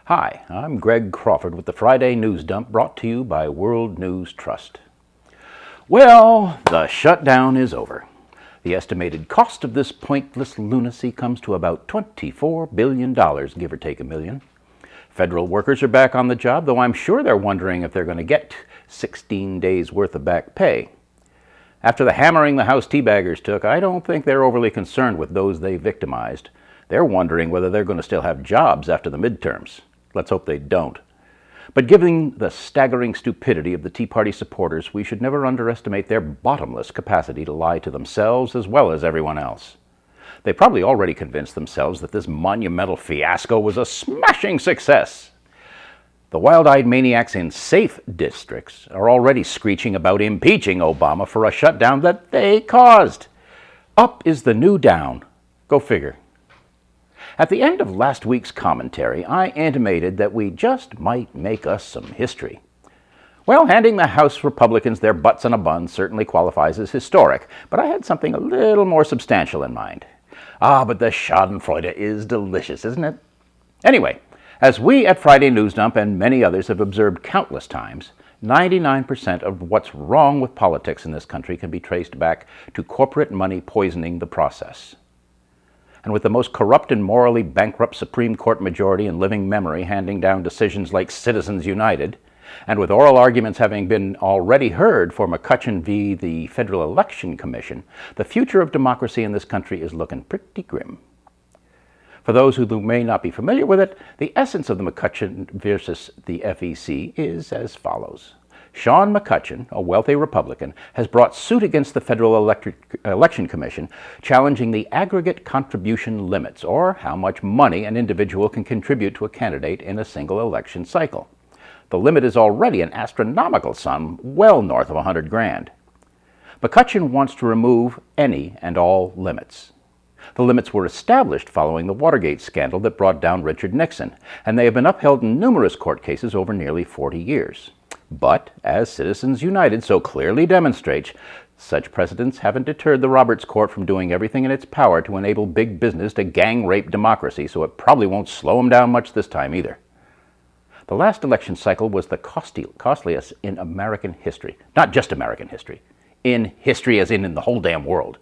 Hi, I'm Greg Crawford with the Friday News Dump, brought to you by World News Trust. Well, the shutdown is over. The estimated cost of this pointless lunacy comes to about $24 billion, give or take a million. Federal workers are back on the job, though I'm sure they're wondering if they're going to get 16 days' worth of back pay. After the hammering the House teabaggers took, I don't think they're overly concerned with those they victimized. They're wondering whether they're going to still have jobs after the midterms. Let's hope they don't. But given the staggering stupidity of the Tea Party supporters, we should never underestimate their bottomless capacity to lie to themselves as well as everyone else. They probably already convinced themselves that this monumental fiasco was a smashing success. The wild-eyed maniacs in safe districts are already screeching about impeaching Obama for a shutdown that they caused. Up is the new down. Go figure. At the end of last week's commentary, I intimated that we just might make us some history. Well, handing the House Republicans their butts in a bun certainly qualifies as historic, but I had something a little more substantial in mind. But the schadenfreude is delicious, isn't it? Anyway, as we at Friday News Dump and many others have observed countless times, 99% of what's wrong with politics in this country can be traced back to corporate money poisoning the process. And with the most corrupt and morally bankrupt Supreme Court majority in living memory handing down decisions like Citizens United, and with oral arguments having been already heard for McCutcheon v. the Federal Election Commission, the future of democracy in this country is looking pretty grim. For those who may not be familiar with it, the essence of the McCutcheon versus the FEC is as follows. Sean McCutcheon, a wealthy Republican, has brought suit against the Federal Election Commission, challenging the aggregate contribution limits, or how much money an individual can contribute to a candidate in a single election cycle. The limit is already an astronomical sum, well north of $100,000. McCutcheon wants to remove any and all limits. The limits were established following the Watergate scandal that brought down Richard Nixon, and they have been upheld in numerous court cases over nearly 40 years. But, as Citizens United so clearly demonstrates, such precedents haven't deterred the Roberts Court from doing everything in its power to enable big business to gang-rape democracy, so it probably won't slow them down much this time either. The last election cycle was the costliest in American history. Not just American history. In history as in the whole damn world.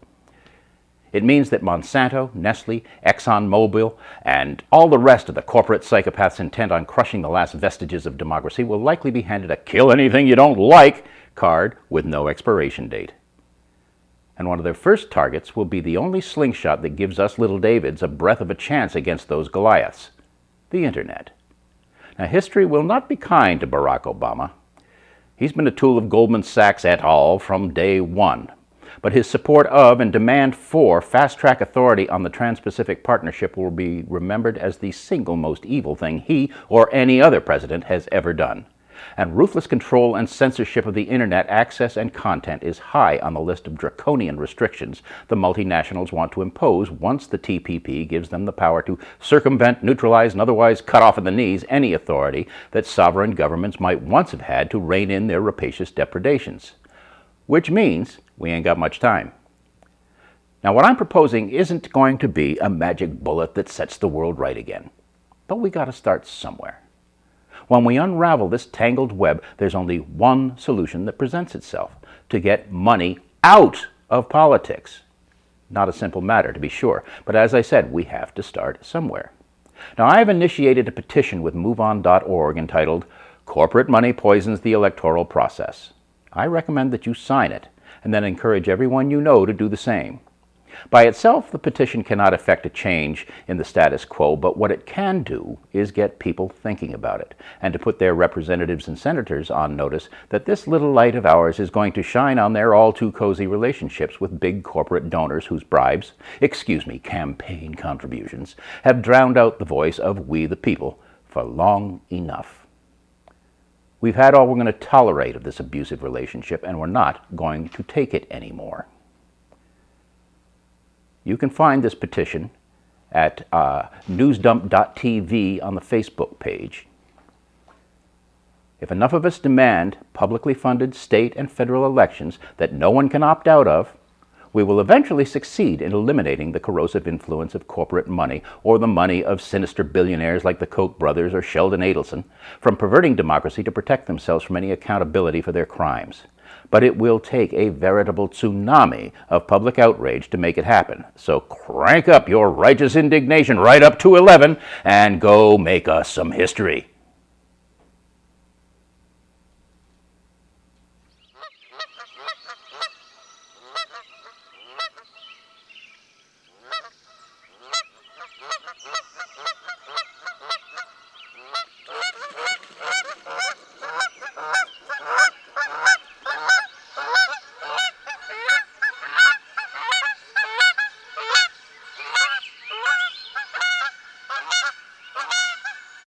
It means that Monsanto, Nestle, ExxonMobil, and all the rest of the corporate psychopaths intent on crushing the last vestiges of democracy will likely be handed a kill anything you don't like card with no expiration date. And one of their first targets will be the only slingshot that gives us little Davids a breath of a chance against those Goliaths, the Internet. Now, history will not be kind to Barack Obama. He's been a tool of Goldman Sachs et al. From day one. But his support of and demand for fast-track authority on the Trans-Pacific Partnership will be remembered as the single most evil thing he or any other president has ever done. And ruthless control and censorship of the Internet access and content is high on the list of draconian restrictions the multinationals want to impose once the TPP gives them the power to circumvent, neutralize, and otherwise cut off at the knees any authority that sovereign governments might once have had to rein in their rapacious depredations. Which means we ain't got much time. Now, what I'm proposing isn't going to be a magic bullet that sets the world right again. But we got to start somewhere. When we unravel this tangled web, there's only one solution that presents itself: to get money out of politics. Not a simple matter, to be sure, but as I said, we have to start somewhere. Now, I've initiated a petition with MoveOn.org entitled, "Corporate Money Poisons the Electoral Process." I recommend that you sign it, and then encourage everyone you know to do the same. By itself, the petition cannot effect a change in the status quo, but what it can do is get people thinking about it, and to put their representatives and senators on notice that this little light of ours is going to shine on their all-too-cozy relationships with big corporate donors whose bribes, campaign contributions, have drowned out the voice of we the people for long enough. We've had all we're going to tolerate of this abusive relationship, and we're not going to take it anymore. You can find this petition at NewsDump.tv on the Facebook page. If enough of us demand publicly funded state and federal elections that no one can opt out of, we will eventually succeed in eliminating the corrosive influence of corporate money or the money of sinister billionaires like the Koch brothers or Sheldon Adelson from perverting democracy to protect themselves from any accountability for their crimes. But it will take a veritable tsunami of public outrage to make it happen. So crank up your righteous indignation right up to 11 and go make us some history.